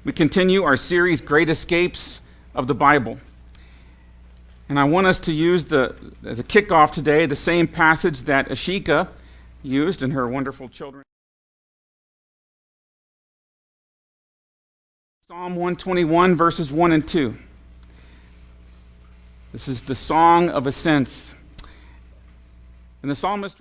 We continue our series, Great Escapes of the Bible. And I want us to use, as a kickoff today, the same passage that Ashika used in her wonderful children. Psalm 121, verses 1 and 2. This is the Song of Ascents. And the psalmist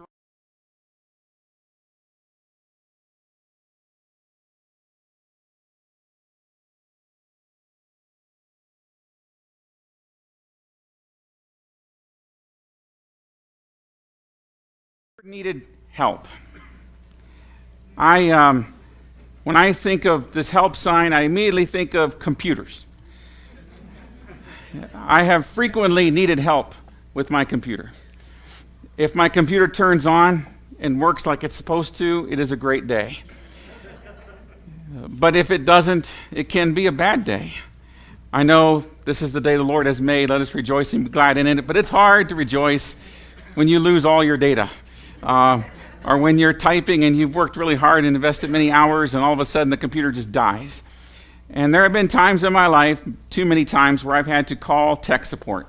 needed help. When I think of this help sign, I immediately think of computers. I have frequently needed help with my computer. If my computer turns on and works like it's supposed to, it is a great day. But if it doesn't, it can be a bad day. I know this is the day the Lord has made. Let us rejoice and be glad in it. But it's hard to rejoice when you lose all your data. Or when you're typing and you've worked really hard and invested many hours and all of a sudden the computer just dies. And there have been times in my life, too many times, where I've had to call tech support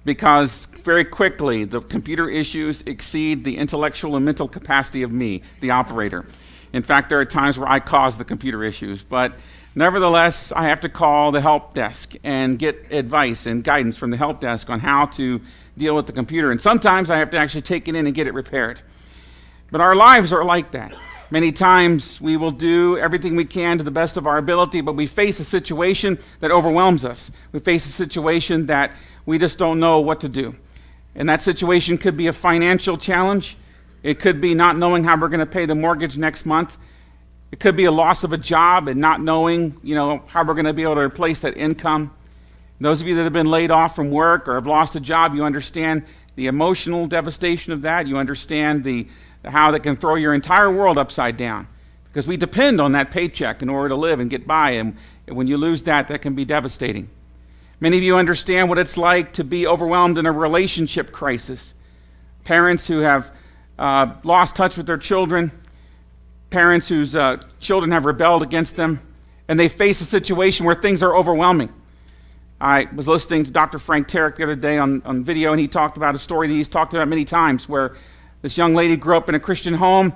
because very quickly the computer issues exceed the intellectual and mental capacity of me, the operator. In fact, there are times where I cause the computer issues, but nevertheless, I have to call the help desk and get advice and guidance from the help desk on how to deal with the computer. And sometimes I have to actually take it in and get it repaired. But our lives are like that. Many times we will do everything we can to the best of our ability, but we face a situation that overwhelms us. We face a situation that we just don't know what to do. And that situation could be a financial challenge. It could be not knowing how we're going to pay the mortgage next month. It could be a loss of a job and not knowing, how we're going to be able to replace that income. Those of you that have been laid off from work or have lost a job, you understand the emotional devastation of that. You understand how that can throw your entire world upside down because we depend on that paycheck in order to live and get by. And when you lose that, that can be devastating. Many of you understand what it's like to be overwhelmed in a relationship crisis. Parents who have lost touch with their children, parents whose children have rebelled against them, and they face a situation where things are overwhelming. I was listening to Dr. Frank Tarek the other day on video, and he talked about a story that he's talked about many times where this young lady grew up in a Christian home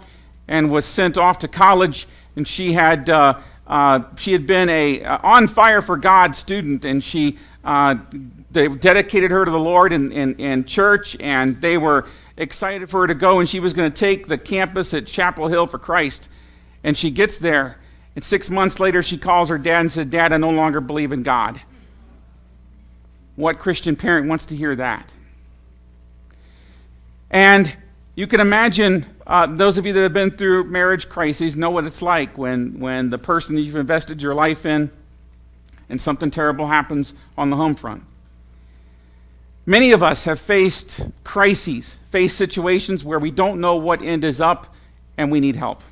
and was sent off to college, and she had been a on fire for God student, and they dedicated her to the Lord in church, and they were excited for her to go, and she was going to take the campus at Chapel Hill for Christ. And she gets there, and 6 months later she calls her dad and said, "Dad, I no longer believe in God." What Christian parent wants to hear that? And you can imagine, those of you that have been through marriage crises know what it's like when the person that you've invested your life in and something terrible happens on the home front. Many of us have faced crises, faced situations where we don't know what end is up and we need help.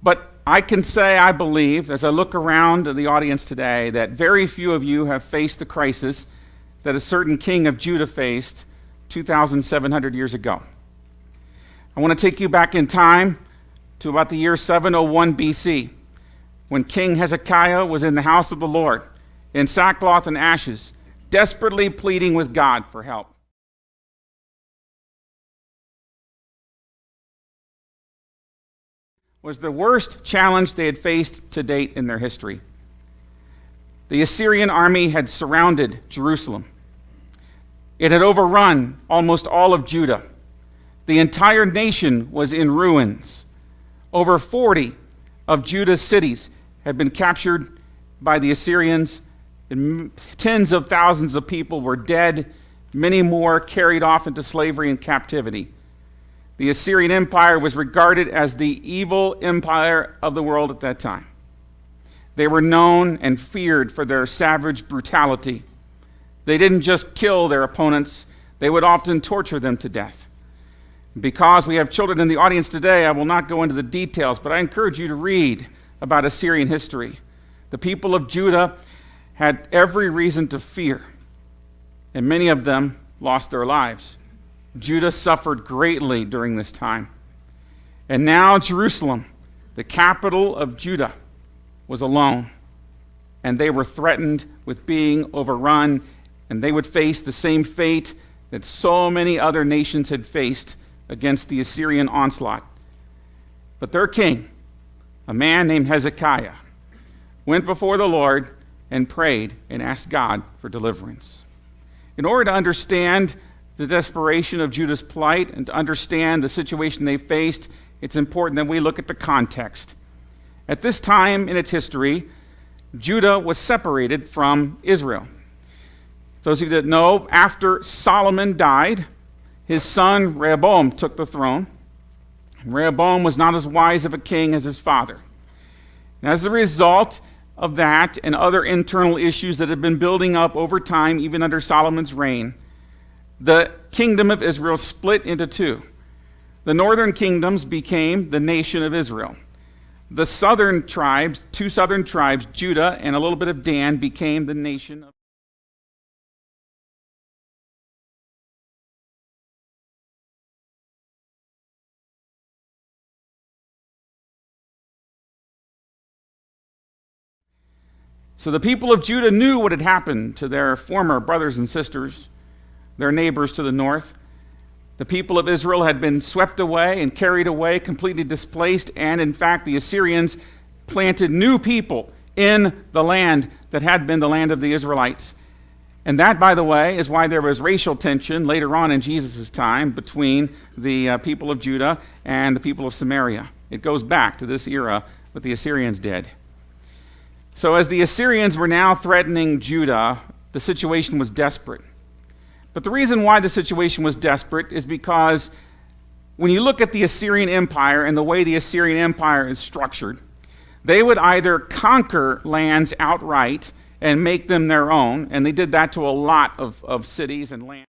But I can say, I believe, as I look around the audience today, that very few of you have faced the crisis that a certain king of Judah faced 2,700 years ago. I want to take you back in time to about the year 701 BC, when King Hezekiah was in the house of the Lord, in sackcloth and ashes, desperately pleading with God for help. Was the worst challenge they had faced to date in their history. The Assyrian army had surrounded Jerusalem. It had overrun almost all of Judah. The entire nation was in ruins. Over 40 of Judah's cities had been captured by the Assyrians, and tens of thousands of people were dead, many more carried off into slavery and captivity. The Assyrian Empire was regarded as the evil empire of the world at that time. They were known and feared for their savage brutality. They didn't just kill their opponents, they would often torture them to death. Because we have children in the audience today, I will not go into the details, but I encourage you to read about Assyrian history. The people of Judah had every reason to fear, and many of them lost their lives. Judah suffered greatly during this time. And now Jerusalem, the capital of Judah, was alone. and they were threatened with being overrun, and they would face the same fate that so many other nations had faced against the Assyrian onslaught. But their king, a man named Hezekiah, went before the Lord and prayed and asked God for deliverance. In order to understand the desperation of Judah's plight and to understand the situation they faced, it's important that we look at the context. At this time in its history, Judah was separated from Israel. Those of you that know, after Solomon died, his son Rehoboam took the throne. Rehoboam was not as wise of a king as his father. And as a result of that and other internal issues that had been building up over time, even under Solomon's reign, the kingdom of Israel split into two. The northern kingdoms became the nation of Israel. The southern tribes, two southern tribes, Judah and a little bit of Dan, became the nation of So the people of Judah knew what had happened to their former brothers and sisters, their neighbors to the north. The people of Israel had been swept away and carried away, completely displaced, and in fact the Assyrians planted new people in the land that had been the land of the Israelites. And that, by the way, is why there was racial tension later on in Jesus' time between the people of Judah and the people of Samaria. It goes back to this era, what the Assyrians did. So as the Assyrians were now threatening Judah, the situation was desperate. But the reason why the situation was desperate is because when you look at the Assyrian Empire and the way the Assyrian Empire is structured, they would either conquer lands outright and make them their own, and they did that to a lot of cities and lands.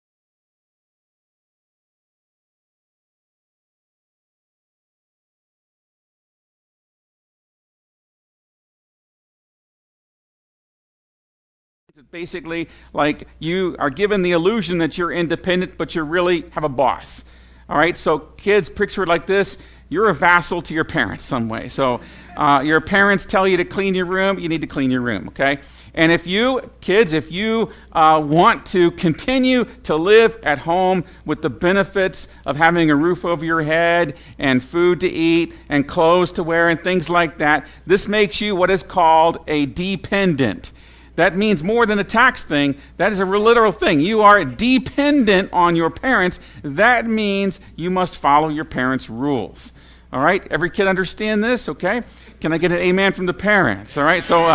It's basically like you are given the illusion that you're independent, but you really have a boss. All right, so kids, picture it like this. You're a vassal to your parents some way. So your parents tell you to clean your room, you need to clean your room, okay? And if you, kids, if you want to continue to live at home with the benefits of having a roof over your head and food to eat and clothes to wear and things like that, this makes you what is called a dependent. That means more than a tax thing. That is a literal thing. You are dependent on your parents. That means you must follow your parents' rules. All right? Every kid understand this? Okay? Can I get an amen from the parents? All right? So,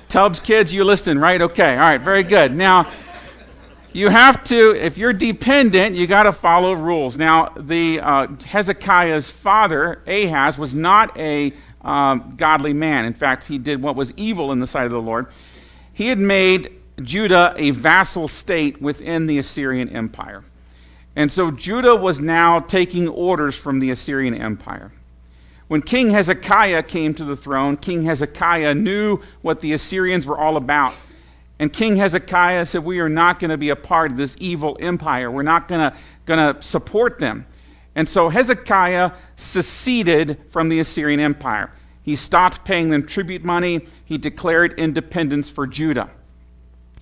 Tubbs kids, you listen, right? Okay. All right. Very good. Now, you have to, if you're dependent, you got to follow rules. Now, the Hezekiah's father, Ahaz, was not a godly man. In fact, he did what was evil in the sight of the Lord. He had made Judah a vassal state within the Assyrian Empire. And so Judah was now taking orders from the Assyrian Empire. When King Hezekiah came to the throne, King Hezekiah knew what the Assyrians were all about. And King Hezekiah said, we are not going to be a part of this evil empire. We're not going to support them. And so Hezekiah seceded from the Assyrian Empire. He stopped paying them tribute money. He declared independence for Judah.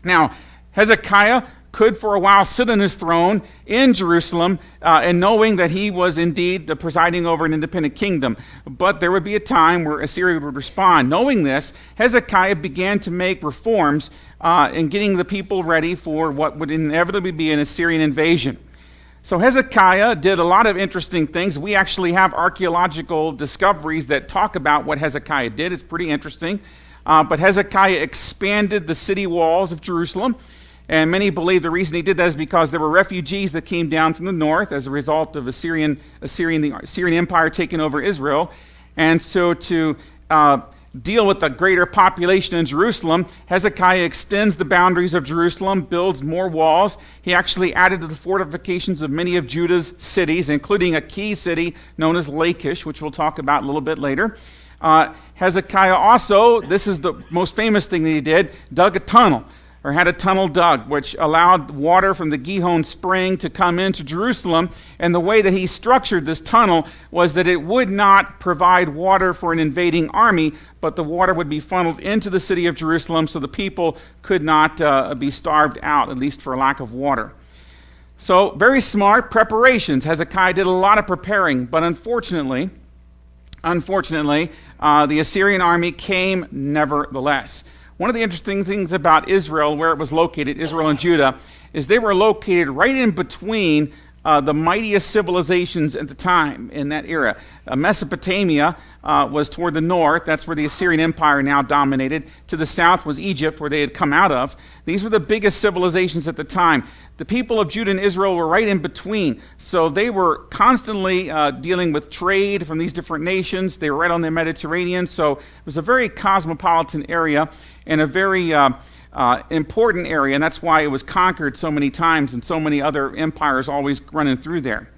Now, Hezekiah could for a while sit on his throne in Jerusalem and knowing that he was indeed the presiding over an independent kingdom. But there would be a time where Assyria would respond. Knowing this, Hezekiah began to make reforms in getting the people ready for what would inevitably be an Assyrian invasion. So Hezekiah did a lot of interesting things. We actually have archaeological discoveries that talk about what Hezekiah did. It's pretty interesting. But Hezekiah expanded the city walls of Jerusalem. And many believe the reason he did that is because there were refugees that came down from the north as a result of the Assyrian Empire taking over Israel. And so to deal with the greater population in Jerusalem, Hezekiah extends the boundaries of Jerusalem, builds more walls. He actually added to the fortifications of many of Judah's cities, including a key city known as Lachish, which we'll talk about a little bit later. Hezekiah also, this is the most famous thing that he did, dug a tunnel or had a tunnel dug, which allowed water from the Gihon spring to come into Jerusalem. And the way that he structured this tunnel was that it would not provide water for an invading army, but the water would be funneled into the city of Jerusalem so the people could not be starved out, at least for lack of water. So very smart preparations. Hezekiah did a lot of preparing, but unfortunately, the Assyrian army came nevertheless. One of the interesting things about Israel, where it was located, Israel and Judah, is they were located right in between the mightiest civilizations at the time in that era. Mesopotamia was toward the north. That's where the Assyrian Empire now dominated. To the south was Egypt, where they had come out of. These were the biggest civilizations at the time. The people of Judah and Israel were right in between. So they were constantly dealing with trade from these different nations. They were right on the Mediterranean. So it was a very cosmopolitan area and a very important area, and that's why it was conquered so many times and so many other empires always running through there.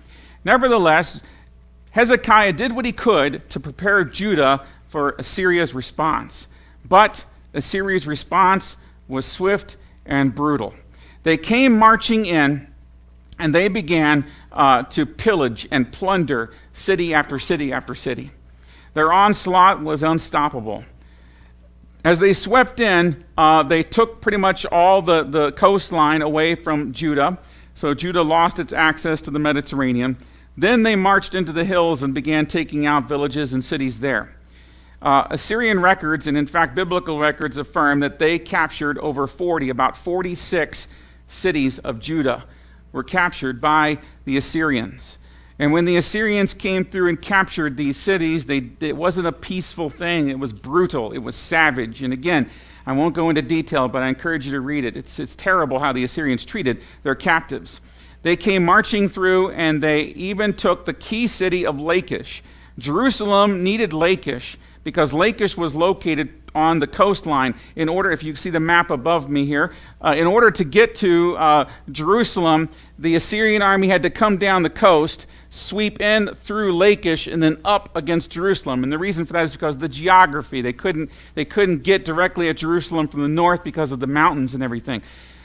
Nevertheless, Hezekiah did what he could to prepare Judah for Assyria's response. But Assyria's response was swift and brutal. They came marching in, and they began to pillage and plunder city after city after city. Their onslaught was unstoppable. As they swept in, they took pretty much all the coastline away from Judah. So Judah lost its access to the Mediterranean. Then they marched into the hills and began taking out villages and cities there. Assyrian records, and in fact biblical records, affirm that they captured about 46 cities of Judah were captured by the Assyrians. And when the Assyrians came through and captured these cities, it wasn't a peaceful thing. It was brutal. It was savage. And again, I won't go into detail, but I encourage you to read it. It's terrible how the Assyrians treated their captives. They came marching through, and they even took the key city of Lachish. Jerusalem needed Lachish because Lachish was located on the coastline. In order, if you see the map above me here, in order to get to Jerusalem, the Assyrian army had to come down the coast, sweep in through Lachish, and then up against Jerusalem. And the reason for that is because of the geography. They couldn't get directly at Jerusalem from the north because of the mountains and everything.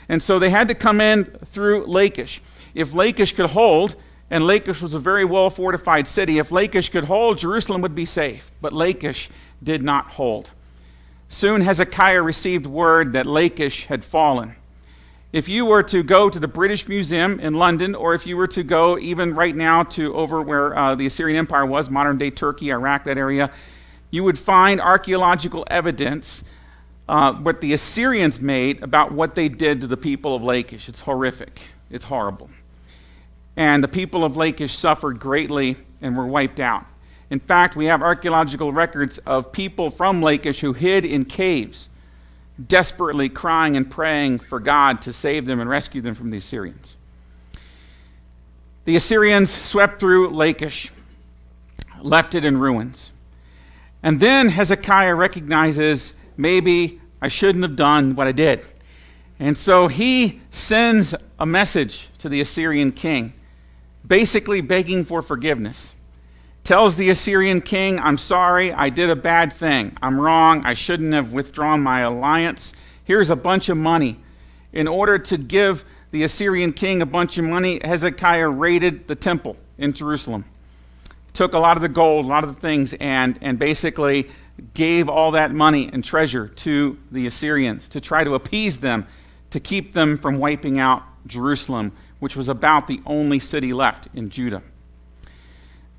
And so they had to come in through Lachish. If Lachish could hold, and Lachish was a very well-fortified city, if Lachish could hold, Jerusalem would be safe. But Lachish did not hold. Soon Hezekiah received word that Lachish had fallen. If you were to go to the British Museum in London, or if you were to go even right now to over where the Assyrian Empire was, modern-day Turkey, Iraq, that area, you would find archaeological evidence what the Assyrians made about what they did to the people of Lachish. It's horrific. It's horrible. And the people of Lachish suffered greatly and were wiped out. In fact, we have archaeological records of people from Lachish who hid in caves, desperately crying and praying for God to save them and rescue them from the Assyrians. The Assyrians swept through Lachish, left it in ruins. And then Hezekiah recognizes, maybe I shouldn't have done what I did. And so he sends a message to the Assyrian king, basically begging for forgiveness. Tells the Assyrian king, I'm sorry, I did a bad thing. I'm wrong, I shouldn't have withdrawn my alliance. Here's a bunch of money. In order to give the Assyrian king a bunch of money, Hezekiah raided the temple in Jerusalem. Took a lot of the gold, a lot of the things, and basically gave all that money and treasure to the Assyrians to try to appease them, to keep them from wiping out Jerusalem, which was about the only city left in Judah.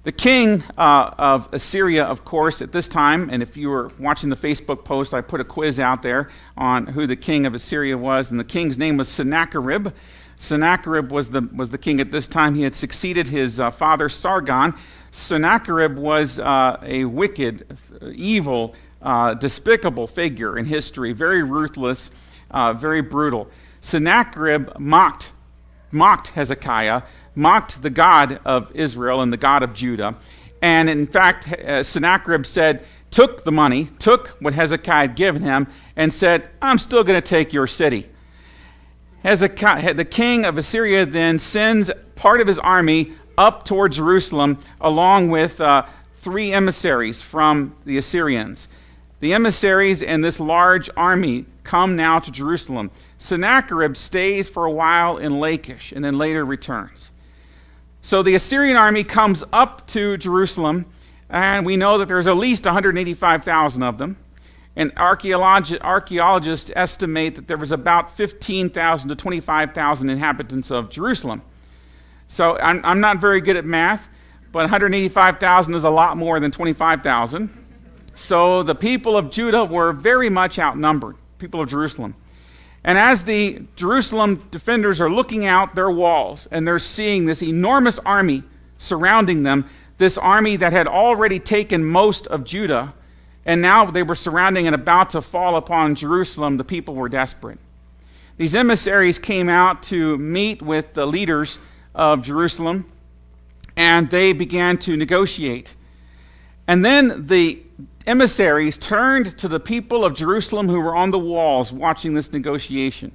The king of Assyria, of course, at this time, and if you were watching the Facebook post, I put a quiz out there on who the king of Assyria was, and the king's name was Sennacherib. Sennacherib was the king at this time. He had succeeded his father Sargon. Sennacherib was a wicked, evil, despicable figure in history, very ruthless, very brutal. Sennacherib mocked Hezekiah, mocked the God of Israel and the God of Judah. And in fact, Sennacherib took the money, took what Hezekiah had given him, and said, I'm still going to take your city. Hezekiah, the king of Assyria, then sends part of his army up toward Jerusalem along with 3 emissaries from the Assyrians. The emissaries and this large army come now to Jerusalem. Sennacherib stays for a while in Lachish and then later returns. So the Assyrian army comes up to Jerusalem, and we know that there's at least 185,000 of them. And archaeologists estimate that there was about 15,000 to 25,000 inhabitants of Jerusalem. So I'm not very good at math, but 185,000 is a lot more than 25,000. So the people of Judah were very much outnumbered, people of Jerusalem. And as the Jerusalem defenders are looking out their walls and they're seeing this enormous army surrounding them, this army that had already taken most of Judah, and now they were surrounding and about to fall upon Jerusalem, the people were desperate. These emissaries came out to meet with the leaders of Jerusalem, and they began to negotiate. And then the emissaries turned to the people of Jerusalem who were on the walls watching this negotiation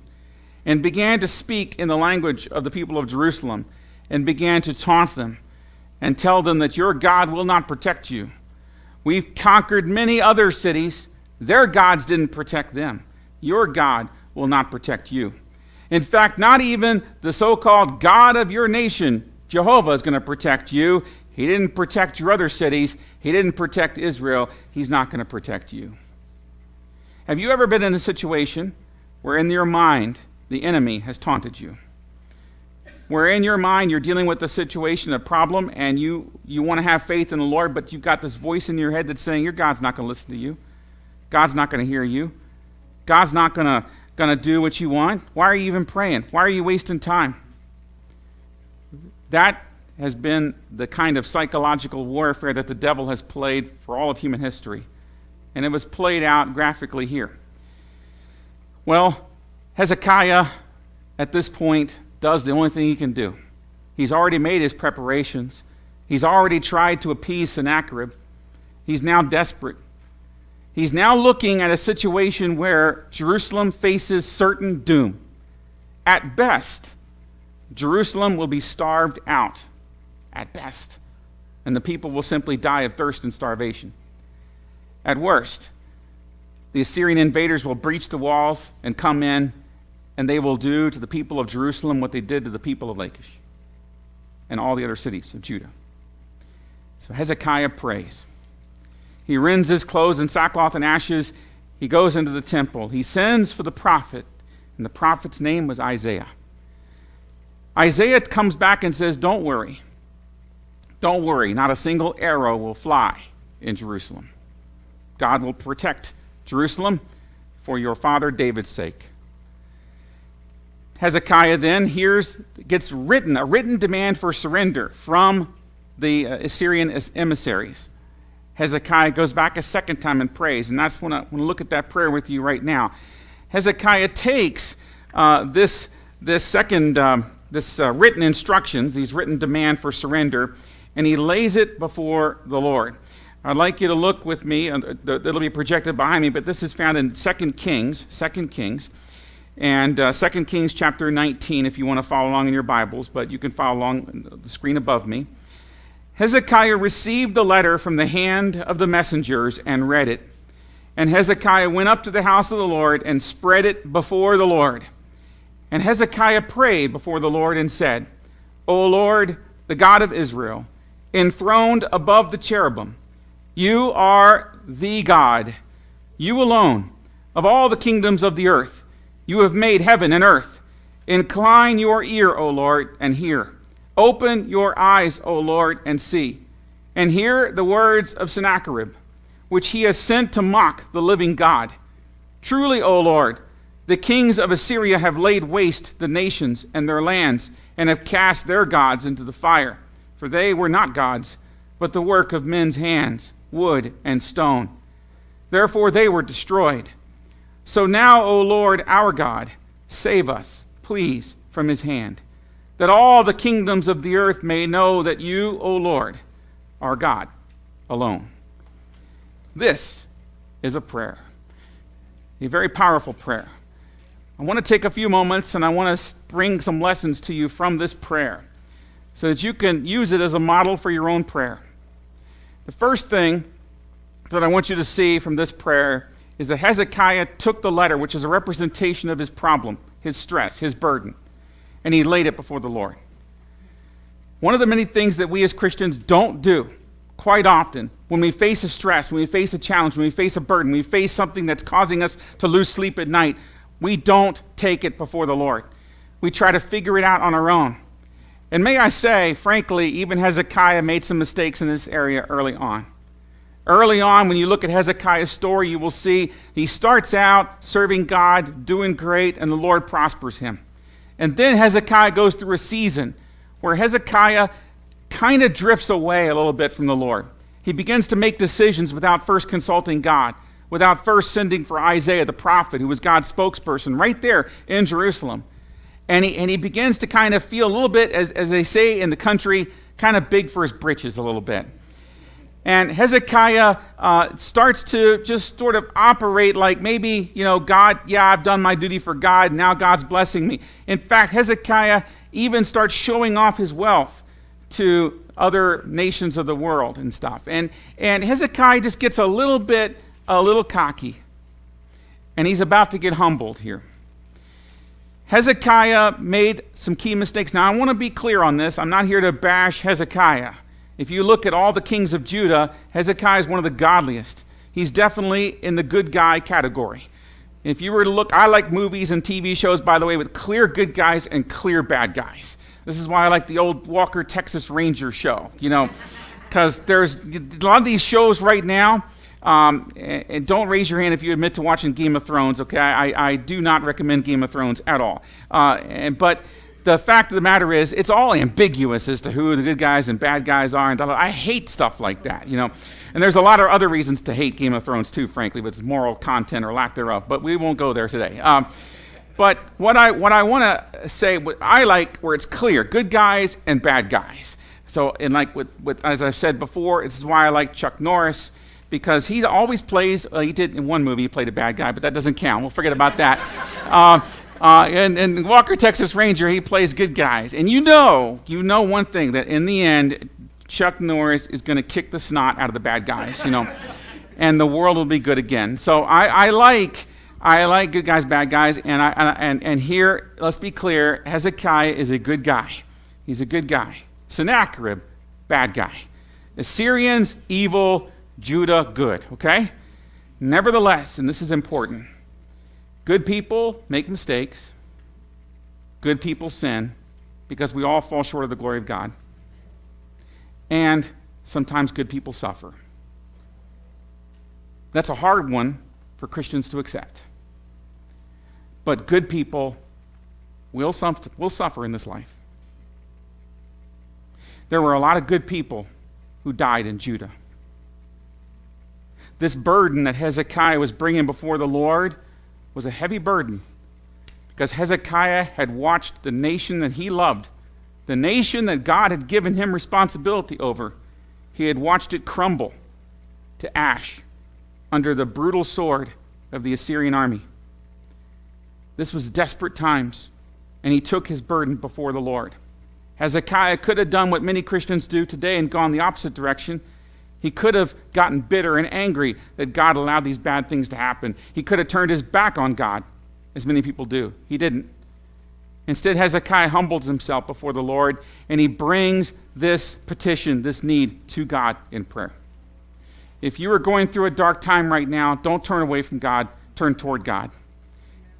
and began to speak in the language of the people of Jerusalem and began to taunt them and tell them that your God will not protect you. We've conquered many other cities. Their gods didn't protect them. Your God will not protect you. In fact, not even the so-called God of your nation, Jehovah, is going to protect you. He didn't protect your other cities. He didn't protect Israel. He's not going to protect you. Have you ever been in a situation where in your mind the enemy has taunted you? Where in your mind you're dealing with a situation, a problem, and you want to have faith in the Lord, but you've got this voice in your head that's saying your God's not going to listen to you. God's not going to hear you. God's not going to do what you want. Why are you even praying? Why are you wasting time? That has been the kind of psychological warfare that the devil has played for all of human history. And it was played out graphically here. Well, Hezekiah, at this point, does the only thing he can do. He's already made his preparations. He's already tried to appease Sennacherib. He's now desperate. He's now looking at a situation where Jerusalem faces certain doom. At best, Jerusalem will be starved out. At best. And the people will simply die of thirst and starvation. At worst, the Assyrian invaders will breach the walls and come in, and they will do to the people of Jerusalem what they did to the people of Lachish and all the other cities of Judah. So Hezekiah prays. He rends his clothes in sackcloth and ashes. He goes into the temple. He sends for the prophet, and the prophet's name was Isaiah. Isaiah comes back and says, don't worry. Don't worry, not a single arrow will fly in Jerusalem. God will protect Jerusalem for your father David's sake. Hezekiah then gets a written demand for surrender from the Assyrian emissaries. Hezekiah goes back a second time and prays, and that's when I want to look at that prayer with you right now. Hezekiah takes this written instructions, these written demand for surrender, and he lays it before the Lord. I'd like you to look with me. It'll be projected behind me, but this is found in 2 Kings, and 2 Kings chapter 19 if you want to follow along in your Bibles, but you can follow along on the screen above me. Hezekiah received the letter from the hand of the messengers and read it. And Hezekiah went up to the house of the Lord and spread it before the Lord. And Hezekiah prayed before the Lord and said, O Lord, the God of Israel, enthroned above the cherubim, you are the God, you alone, of all the kingdoms of the earth. You have made heaven and earth. Incline your ear, O Lord, and hear. Open your eyes, O Lord, and see. And hear the words of Sennacherib, which he has sent to mock the living God. Truly, O Lord, the kings of Assyria have laid waste the nations and their lands, and have cast their gods into the fire. For they were not gods, but the work of men's hands, wood and stone. Therefore they were destroyed. So now, O Lord, our God, save us, please, from his hand, that all the kingdoms of the earth may know that you, O Lord, are God alone. This is a prayer, a very powerful prayer. I want to take a few moments and I want to bring some lessons to you from this prayer so that you can use it as a model for your own prayer. The first thing that I want you to see from this prayer is that Hezekiah took the letter, which is a representation of his problem, his stress, his burden, and he laid it before the Lord. One of the many things that we as Christians don't do quite often when we face a stress, when we face a challenge, when we face a burden, when we face something that's causing us to lose sleep at night, we don't take it before the Lord. We try to figure it out on our own. And may I say, frankly, even Hezekiah made some mistakes in this area early on. Early on, when you look at Hezekiah's story, you will see he starts out serving God, doing great, and the Lord prospers him. And then Hezekiah goes through a season where Hezekiah kind of drifts away a little bit from the Lord. He begins to make decisions without first consulting God, without first sending for Isaiah the prophet, who was God's spokesperson, right there in Jerusalem. And he begins to kind of feel a little bit, as they say in the country, kind of big for his britches a little bit. And Hezekiah starts to just sort of operate like maybe, God, I've done my duty for God, now God's blessing me. In fact, Hezekiah even starts showing off his wealth to other nations of the world and stuff. And Hezekiah just gets a little cocky. And he's about to get humbled here. Hezekiah made some key mistakes. Now, I want to be clear on this. I'm not here to bash Hezekiah. If you look at all the kings of Judah, Hezekiah is one of the godliest. He's definitely in the good guy category. If you were to look, I like movies and TV shows, by the way, with clear good guys and clear bad guys. This is why I like the old Walker, Texas Ranger show, because there's a lot of these shows right now. And don't raise your hand if you admit to watching Game of Thrones, okay? I do not recommend Game of Thrones at all. But the fact of the matter is, it's all ambiguous as to who the good guys and bad guys are. And I hate stuff like that, And there's a lot of other reasons to hate Game of Thrones too, frankly, with its moral content or lack thereof. But we won't go there today. But what I want to say, what I like where it's clear, good guys and bad guys. So, and like with as I've said before, this is why I like Chuck Norris, because he always plays, he did in one movie, he played a bad guy, but that doesn't count. We'll forget about that. And Walker, Texas Ranger, he plays good guys. And you know one thing, that in the end, Chuck Norris is going to kick the snot out of the bad guys, and the world will be good again. So I like good guys, bad guys, and here, let's be clear, Hezekiah is a good guy. He's a good guy. Sennacherib, bad guy. Assyrians, evil. Judah, good, okay? Nevertheless, and this is important, good people make mistakes. Good people sin, because we all fall short of the glory of God. And sometimes good people suffer. That's a hard one for Christians to accept. But good people will suffer in this life. There were a lot of good people who died in Judah. This burden that Hezekiah was bringing before the Lord was a heavy burden, because Hezekiah had watched the nation that he loved, the nation that God had given him responsibility over. He had watched it crumble to ash under the brutal sword of the Assyrian army. This was desperate times, and he took his burden before the Lord. Hezekiah could have done what many Christians do today and gone the opposite direction. He could have gotten bitter and angry that God allowed these bad things to happen. He could have turned his back on God, as many people do. He didn't. Instead, Hezekiah humbles himself before the Lord, and he brings this petition, this need, to God in prayer. If you are going through a dark time right now, don't turn away from God, turn toward God.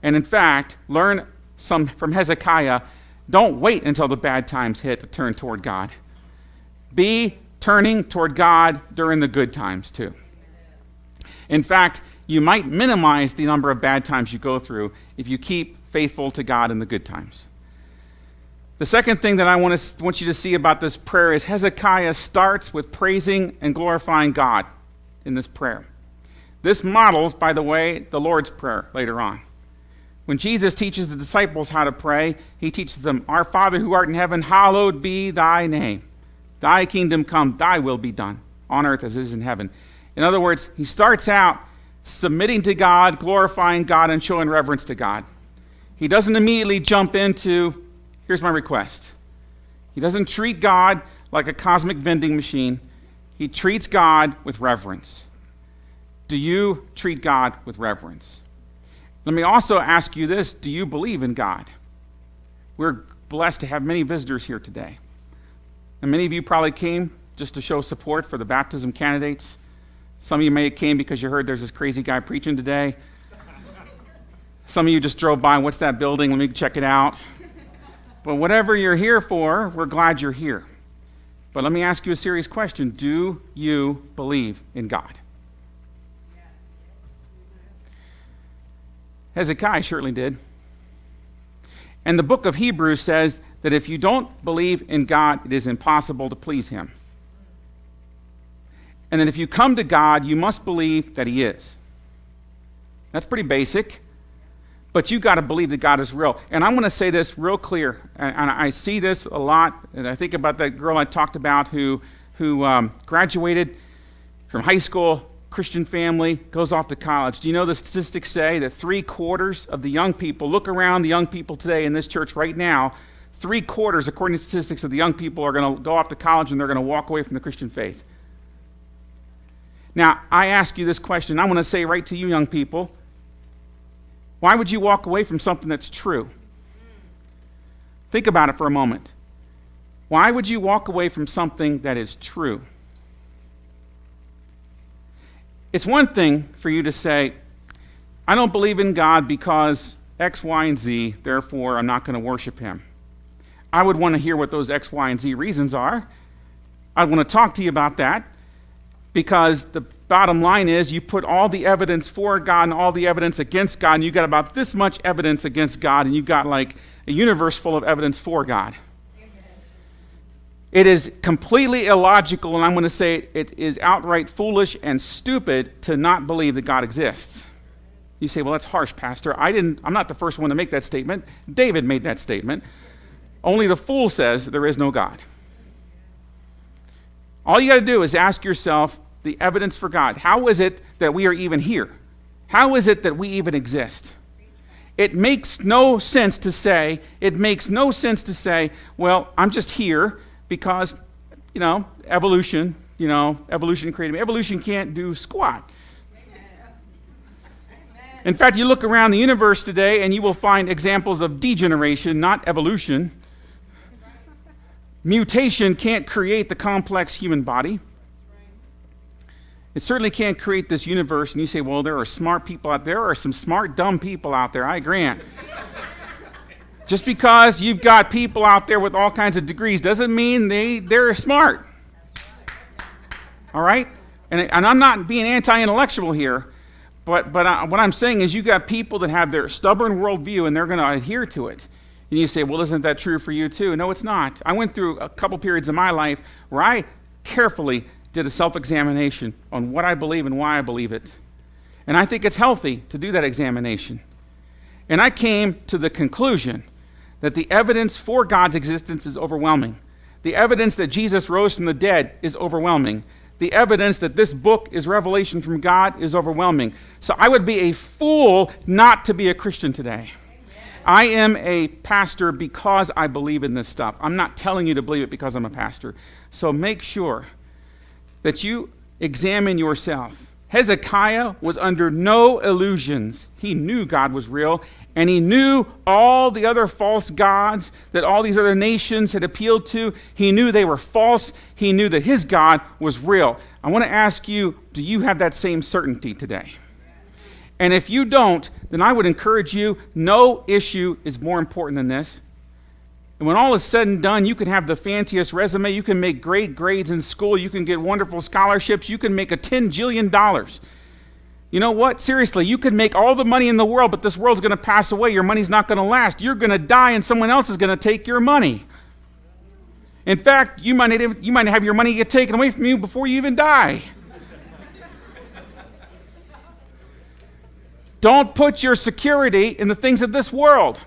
And in fact, learn some from Hezekiah. Don't wait until the bad times hit to turn toward God. Be turning toward God during the good times too. In fact, you might minimize the number of bad times you go through if you keep faithful to God in the good times. The second thing that I want you to see about this prayer is Hezekiah starts with praising and glorifying God in this prayer. This models, by the way, the Lord's Prayer later on. When Jesus teaches the disciples how to pray, he teaches them, "Our Father who art in heaven, hallowed be thy name. Thy kingdom come, thy will be done, on earth as it is in heaven." In other words, he starts out submitting to God, glorifying God, and showing reverence to God. He doesn't immediately jump into, here's my request. He doesn't treat God like a cosmic vending machine. He treats God with reverence. Do you treat God with reverence? Let me also ask you this. Do you believe in God? We're blessed to have many visitors here today. And many of you probably came just to show support for the baptism candidates. Some of you may have came because you heard there's this crazy guy preaching today. Some of you just drove by, what's that building? Let me check it out. But whatever you're here for, we're glad you're here. But let me ask you a serious question. Do you believe in God? Hezekiah certainly did. And the book of Hebrews says that if you don't believe in God, it is impossible to please him. And that if you come to God, you must believe that he is. That's pretty basic. But you got to believe that God is real. And I'm going to say this real clear. And I see this a lot. And I think about that girl I talked about who graduated from high school, Christian family, goes off to college. Do you know the statistics say that 3/4 of the young people, look around the young people today in this church right now, 3/4, according to statistics, of the young people are going to go off to college and they're going to walk away from the Christian faith. Now, I ask you this question. I'm going to say right to you young people, why would you walk away from something that's true? Think about it for a moment. Why would you walk away from something that is true? It's one thing for you to say, I don't believe in God because X, Y, and Z, therefore I'm not going to worship him. I would want to hear what those X, Y, and Z reasons are. I want to talk to you about that because the bottom line is you put all the evidence for God and all the evidence against God, and you got about this much evidence against God, and you got like a universe full of evidence for God. It is completely illogical, and I'm going to say it is outright foolish and stupid to not believe that God exists. You say, well, that's harsh, Pastor. I'm not the first one to make that statement. David made that statement. Only the fool says there is no God. All you got to do is ask yourself the evidence for God. How is it that we are even here? How is it that we even exist? It makes no sense to say, well, I'm just here because, evolution created me. Evolution can't do squat. In fact, you look around the universe today and you will find examples of degeneration, not evolution. Mutation can't create the complex human body. It certainly can't create this universe. And you say, well, there are smart people out there. There are some smart, dumb people out there, I grant. Just because you've got people out there with all kinds of degrees doesn't mean they're smart. All right? And I'm not being anti-intellectual here, but what I'm saying is you got people that have their stubborn worldview and they're going to adhere to it. And you say, well, isn't that true for you too? No, it's not. I went through a couple periods of my life where I carefully did a self-examination on what I believe and why I believe it. And I think it's healthy to do that examination. And I came to the conclusion that the evidence for God's existence is overwhelming. The evidence that Jesus rose from the dead is overwhelming. The evidence that this book is revelation from God is overwhelming. So I would be a fool not to be a Christian today. I am a pastor because I believe in this stuff. I'm not telling you to believe it because I'm a pastor. So make sure that you examine yourself. Hezekiah was under no illusions. He knew God was real, and he knew all the other false gods that all these other nations had appealed to. He knew they were false. He knew that his God was real. I want to ask you, do you have that same certainty today? And if you don't, then I would encourage you, no issue is more important than this. And when all is said and done, you can have the fanciest resume, you can make great grades in school, you can get wonderful scholarships, you can make $10 jillion. You know what? Seriously, you could make all the money in the world, but this world's going to pass away. Your money's not going to last. You're going to die, and someone else is going to take your money. In fact, you might have your money get taken away from you before you even die. Don't put your security in the things of this world.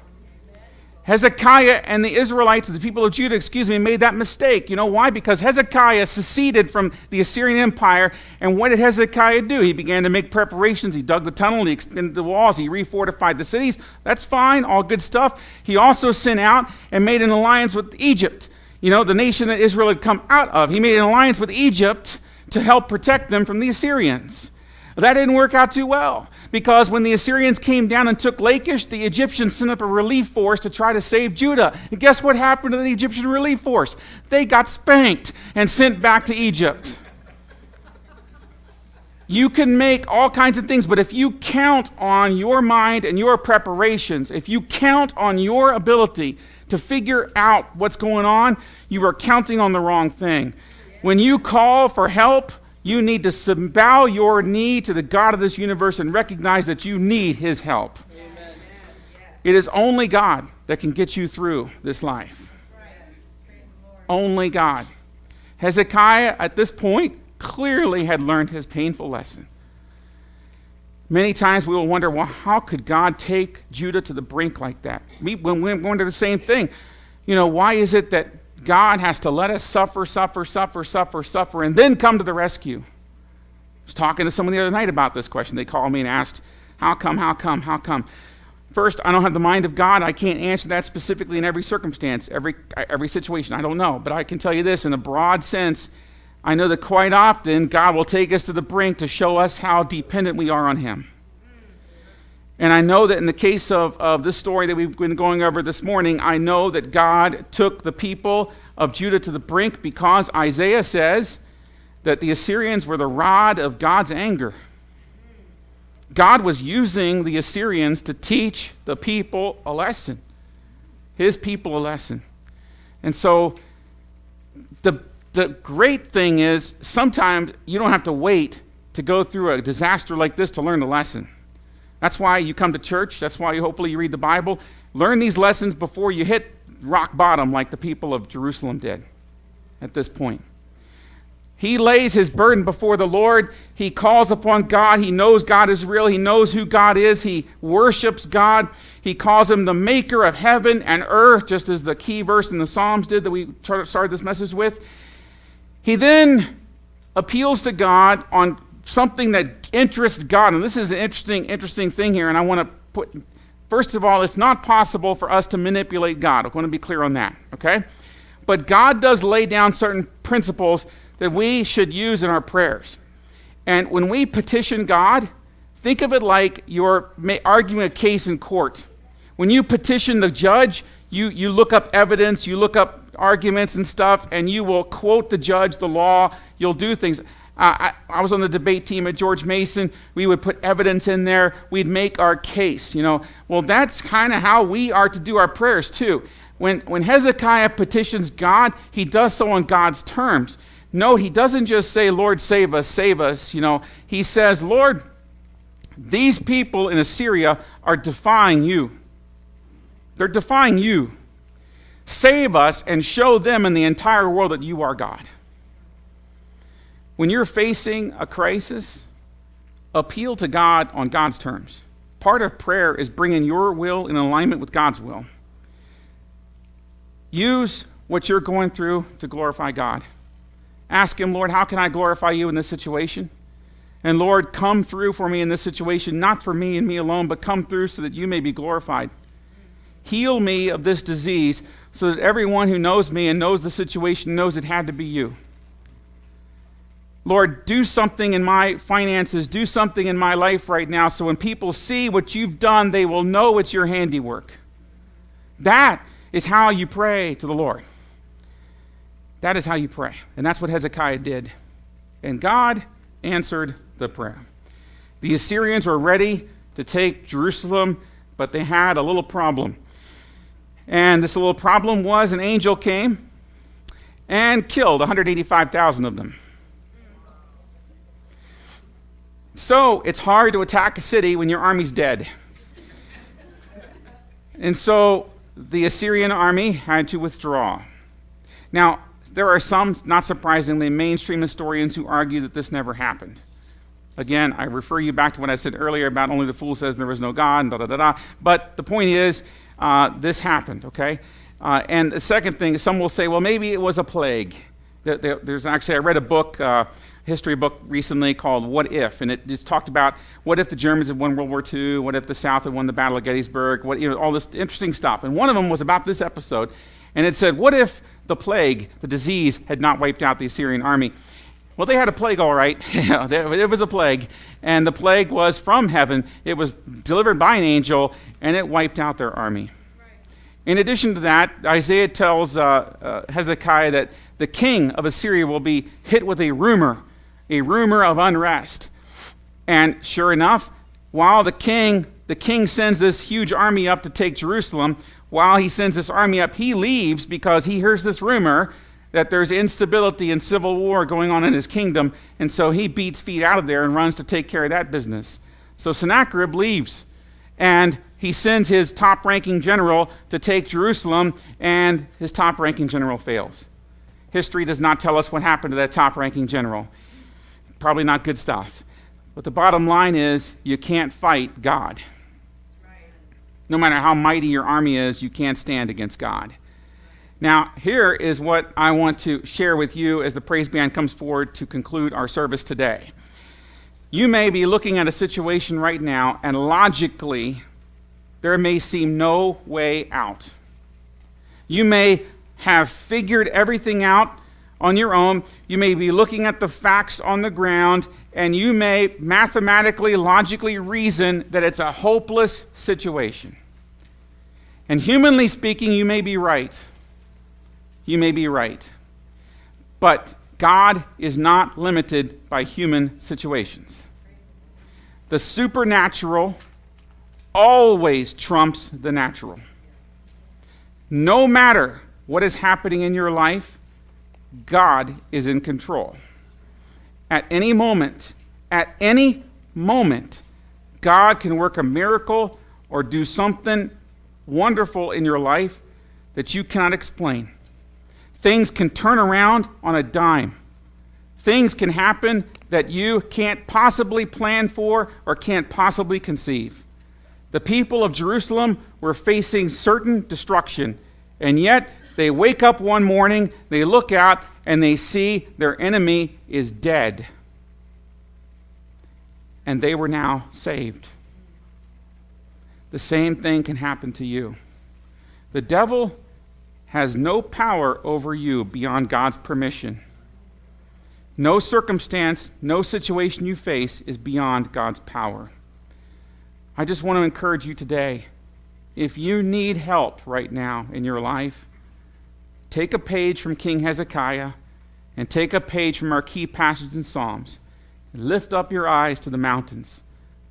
Hezekiah and the Israelites, the people of Judah, made that mistake. You know why? Because Hezekiah seceded from the Assyrian Empire, and what did Hezekiah do? He began to make preparations. He dug the tunnel, he extended the walls, he refortified the cities. That's fine, all good stuff. He also sent out and made an alliance with Egypt, the nation that Israel had come out of. He made an alliance with Egypt to help protect them from the Assyrians. But that didn't work out too well, because when the Assyrians came down and took Lachish, the Egyptians sent up a relief force to try to save Judah. And guess what happened to the Egyptian relief force? They got spanked and sent back to Egypt. You can make all kinds of things, but if you count on your mind and your preparations, if you count on your ability to figure out what's going on, you are counting on the wrong thing. When you call for help, you need to bow your knee to the God of this universe and recognize that you need his help. Amen. It is only God that can get you through this life. Only God. Hezekiah, at this point, clearly had learned his painful lesson. Many times we will wonder, well, how could God take Judah to the brink like that? We wonder the same thing. Why is it that God has to let us suffer, and then come to the rescue? I was talking to someone the other night about this question. They called me and asked, how come? First, I don't have the mind of God. I can't answer that specifically in every circumstance, every situation. I don't know. But I can tell you this, in a broad sense, I know that quite often God will take us to the brink to show us how dependent we are on him. And I know that in the case of this story that we've been going over this morning, I know that God took the people of Judah to the brink because Isaiah says that the Assyrians were the rod of God's anger. God was using the Assyrians to teach the people a lesson, his people a lesson. And so the great thing is sometimes you don't have to wait to go through a disaster like this to learn the lesson. That's why you come to church. That's why hopefully you read the Bible. Learn these lessons before you hit rock bottom like the people of Jerusalem did at this point. He lays his burden before the Lord. He calls upon God. He knows God is real. He knows who God is. He worships God. He calls him the maker of heaven and earth, just as the key verse in the Psalms did that we started this message with. He then appeals to God on something that interests God. And this is an interesting thing here, and I want to put, first of all, it's not possible for us to manipulate God. I want to be clear on that, okay? But God does lay down certain principles that we should use in our prayers. And when we petition God, think of it like you're arguing a case in court. When you petition the judge, you look up evidence, you look up arguments and stuff, and you will quote the judge, the law, you'll do things. I was on the debate team at George Mason. We would put evidence in there. We'd make our case, Well, that's kind of how we are to do our prayers too. When Hezekiah petitions God, he does so on God's terms. No, he doesn't just say, Lord, save us, save us. He says, Lord, these people in Assyria are defying you. They're defying you. Save us and show them and the entire world that you are God. When you're facing a crisis, appeal to God on God's terms. Part of prayer is bringing your will in alignment with God's will. Use what you're going through to glorify God. Ask him, Lord, how can I glorify you in this situation? And Lord, come through for me in this situation, not for me and me alone, but come through so that you may be glorified. Heal me of this disease so that everyone who knows me and knows the situation knows it had to be you. Lord, do something in my finances, do something in my life right now so when people see what you've done, they will know it's your handiwork. That is how you pray to the Lord. That is how you pray. And that's what Hezekiah did. And God answered the prayer. The Assyrians were ready to take Jerusalem, but they had a little problem. And this little problem was an angel came and killed 185,000 of them. So it's hard to attack a city when your army's dead. And so the Assyrian army had to withdraw. Now, there are some, not surprisingly, mainstream historians who argue that this never happened. Again, I refer you back to what I said earlier about only the fool says there was no God, and da-da-da-da. But the point is, this happened, okay? And the second thing, some will say, well, maybe it was a plague. There's actually, I read a book, history book recently called What If? And it just talked about what if the Germans had won World War II, what if the South had won the Battle of Gettysburg, all this interesting stuff. And one of them was about this episode. And it said, what if the plague, the disease, had not wiped out the Assyrian army? Well, they had a plague, all right. It was a plague. And the plague was from heaven. It was delivered by an angel, and it wiped out their army. In addition to that, Isaiah tells Hezekiah that the king of Assyria will be hit with a rumor of unrest. And sure enough, while the king sends this huge army up to take Jerusalem, while he sends this army up, he leaves because he hears this rumor that there's instability and civil war going on in his kingdom, and so he beats feet out of there and runs to take care of that business. So Sennacherib leaves, and he sends his top-ranking general to take Jerusalem, and his top-ranking general fails. History does not tell us what happened to that top-ranking general. Probably not good stuff. But the bottom line is, you can't fight God. No matter how mighty your army is, you can't stand against God. Now, here is what I want to share with you as the praise band comes forward to conclude our service today. You may be looking at a situation right now, and logically, there may seem no way out. You may have figured everything out on your own. You may be looking at the facts on the ground, and you may mathematically, logically reason that it's a hopeless situation. And humanly speaking, you may be right. You may be right. But God is not limited by human situations. The supernatural always trumps the natural. No matter what is happening in your life, God is in control. At any moment, God can work a miracle or do something wonderful in your life that you cannot explain. Things can turn around on a dime. Things can happen that you can't possibly plan for or can't possibly conceive. The people of Jerusalem were facing certain destruction, and yet they wake up one morning, they look out, and they see their enemy is dead. And they were now saved. The same thing can happen to you. The devil has no power over you beyond God's permission. No circumstance, no situation you face is beyond God's power. I just want to encourage you today, if you need help right now in your life, take a page from King Hezekiah and take a page from our key passage in Psalms and lift up your eyes to the mountains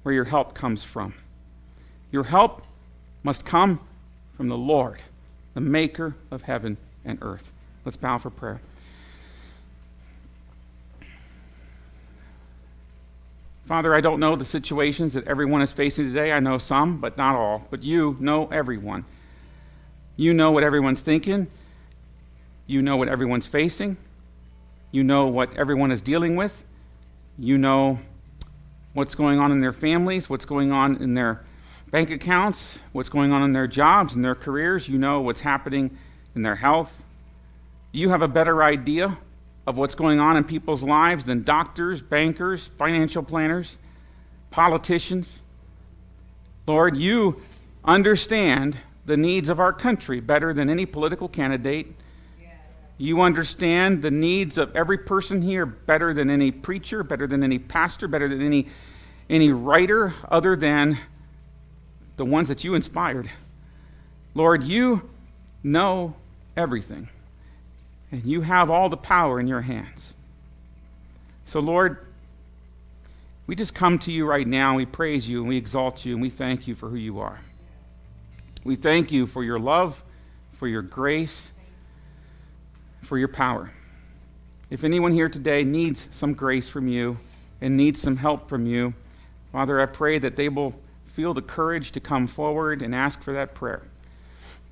where your help comes from. Your help must come from the Lord, the maker of heaven and earth. Let's bow for prayer. Father, I don't know the situations that everyone is facing today. I know some, but not all. But you know everyone. You know what everyone's thinking. You know what everyone's facing. You know what everyone is dealing with. You know what's going on in their families, what's going on in their bank accounts, what's going on in their jobs and their careers. You know what's happening in their health. You have a better idea of what's going on in people's lives than doctors, bankers, financial planners, politicians. Lord, you understand the needs of our country better than any political candidate. Yes. You understand the needs of every person here better than any preacher, better than any pastor, better than any writer, other than the ones that you inspired. Lord, you know everything. And you have all the power in your hands. So, Lord, we just come to you right now, and we praise you, and we exalt you, and we thank you for who you are. We thank you for your love, for your grace, for your power. If anyone here today needs some grace from you and needs some help from you, Father, I pray that they will feel the courage to come forward and ask for that prayer.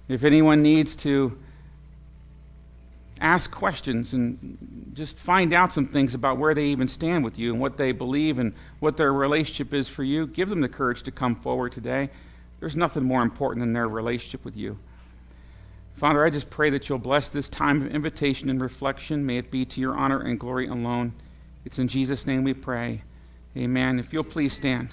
If anyone needs to ask questions and just find out some things about where they even stand with you and what they believe and what their relationship is for you, give them the courage to come forward today. There's nothing more important than their relationship with you. Father, I just pray that you'll bless this time of invitation and reflection. May it be to your honor and glory alone. It's in Jesus' name we pray. Amen. If you'll please stand.